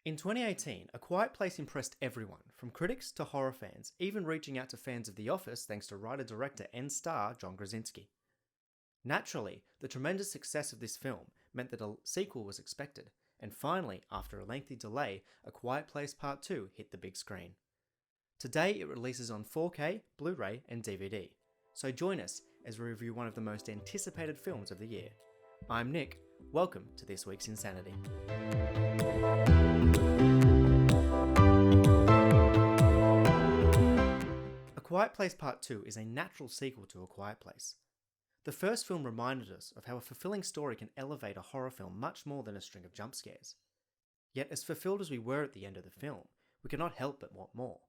In 2018, A Quiet Place impressed everyone, from critics to horror fans, even reaching out to fans of The Office thanks to writer-director and star John Krasinski. Naturally, the tremendous success of this film meant that a sequel was expected, and finally, after a lengthy delay, A Quiet Place Part 2 hit the big screen. Today it releases on 4K, Blu-ray and DVD, so join us as we review one of the most anticipated films of the year. I'm Nick, welcome to this week's Insanity. A Quiet Place Part 2 is a natural sequel to A Quiet Place. The first film reminded us of how a fulfilling story can elevate a horror film much more than a string of jump scares. Yet as fulfilled as we were at the end of the film, we could not help but want more.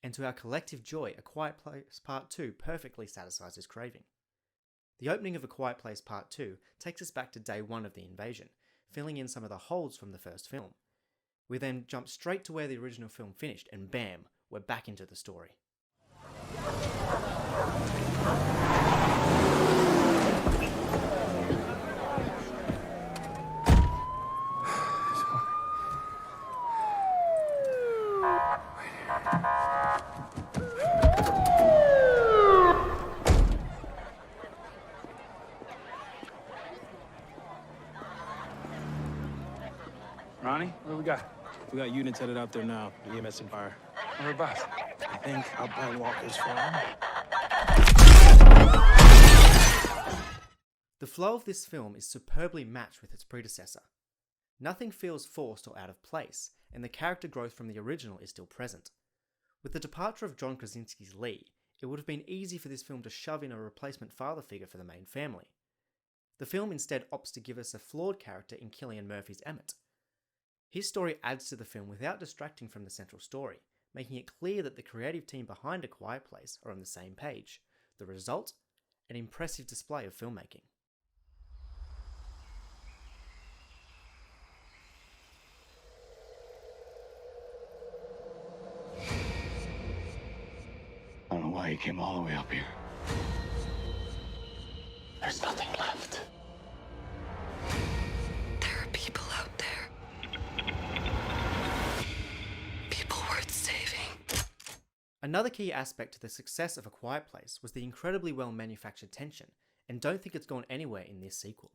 And to our collective joy, A Quiet Place Part 2 perfectly satisfies this craving. The opening of A Quiet Place Part 2 takes us back to day one of the invasion, filling in some of the holes from the first film. We then jump straight to where the original film finished, and bam, we're back into the story. Ronnie, what do we got? We got units headed out there now. The EMS and fire. Whereabouts? I think out by Walker's farm. The flow of this film is superbly matched with its predecessor. Nothing feels forced or out of place, and the character growth from the original is still present. With the departure of John Krasinski's Lee, it would have been easy for this film to shove in a replacement father figure for the main family. The film instead opts to give us a flawed character in Cillian Murphy's Emmett. His story adds to the film without distracting from the central story, making it clear that the creative team behind A Quiet Place are on the same page. The result? An impressive display of filmmaking. I don't know why you came all the way up here. There's nothing left. There are people out there. People worth saving. Another key aspect to the success of A Quiet Place was the incredibly well manufactured tension, and don't think it's gone anywhere in this sequel.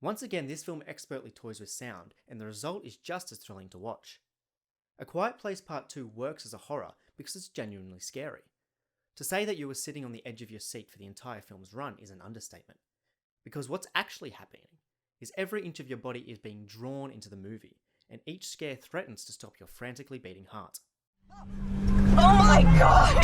Once again, this film expertly toys with sound, and the result is just as thrilling to watch. A Quiet Place Part 2 works as a horror because it's genuinely scary. To say that you were sitting on the edge of your seat for the entire film's run is an understatement, because what's actually happening is every inch of your body is being drawn into the movie, and each scare threatens to stop your frantically beating heart. Oh my god!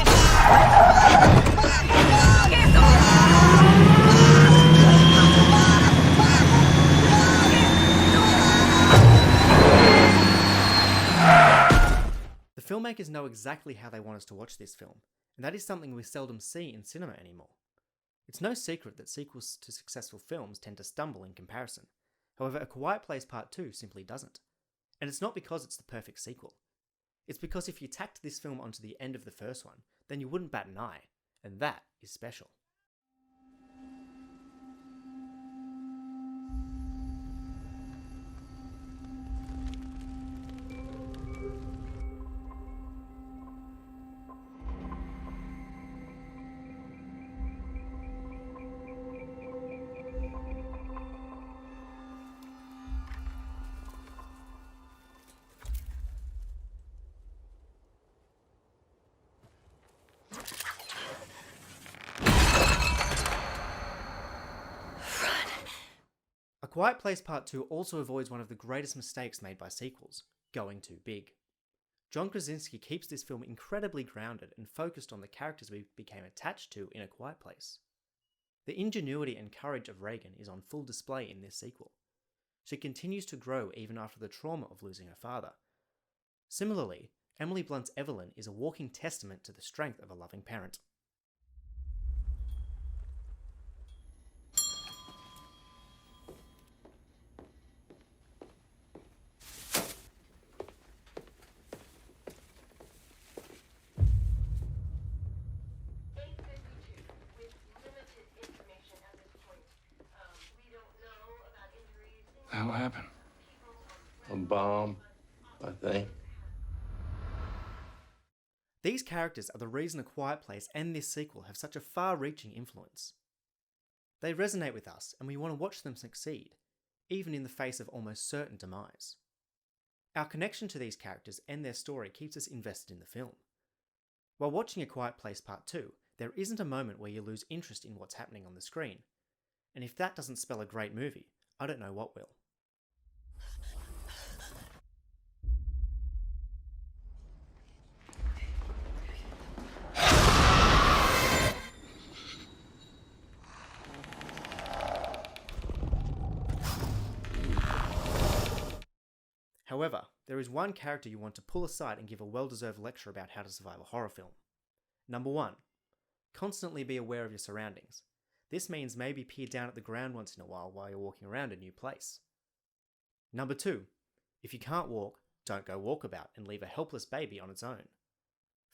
The filmmakers know exactly how they want us to watch this film, and that is something we seldom see in cinema anymore. It's no secret that sequels to successful films tend to stumble in comparison. However, A Quiet Place Part 2 simply doesn't. And it's not because it's the perfect sequel. It's because if you tacked this film onto the end of the first one, then you wouldn't bat an eye, and that is special. A Quiet Place Part 2 also avoids one of the greatest mistakes made by sequels, going too big. John Krasinski keeps this film incredibly grounded and focused on the characters we became attached to in A Quiet Place. The ingenuity and courage of Regan is on full display in this sequel. She continues to grow even after the trauma of losing her father. Similarly, Emily Blunt's Evelyn is a walking testament to the strength of a loving parent. What happened? A bomb I think. These characters are the reason A Quiet Place and this sequel have such a far-reaching influence. They resonate with us and we want to watch them succeed, even in the face of almost certain demise. Our connection to these characters and their story keeps us invested in the film. While watching A Quiet Place Part 2, there isn't a moment where you lose interest in what's happening on the screen. And if that doesn't spell a great movie, I don't know what will. However, there is one character you want to pull aside and give a well-deserved lecture about how to survive a horror film. Number 1. Constantly be aware of your surroundings. This means maybe peer down at the ground once in a while you're walking around a new place. Number 2. If you can't walk, don't go walkabout and leave a helpless baby on its own.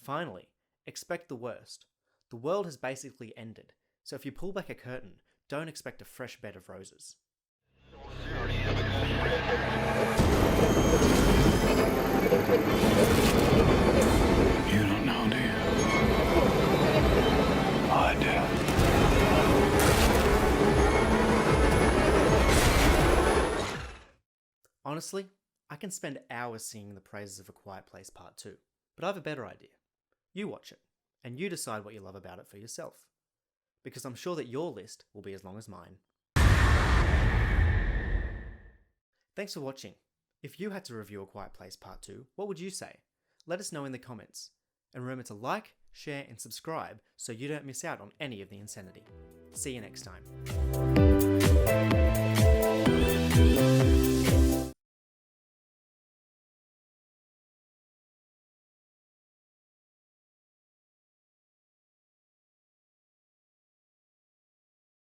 Finally, expect the worst. The world has basically ended, so if you pull back a curtain, don't expect a fresh bed of roses. You don't know, do you? I do. Honestly, I can spend hours singing the praises of A Quiet Place Part 2, but I have a better idea. You watch it, and you decide what you love about it for yourself. Because I'm sure that your list will be as long as mine. Thanks for watching. If you had to review A Quiet Place Part 2, what would you say? Let us know in the comments. And remember to like, share and subscribe so you don't miss out on any of the insanity. See you next time.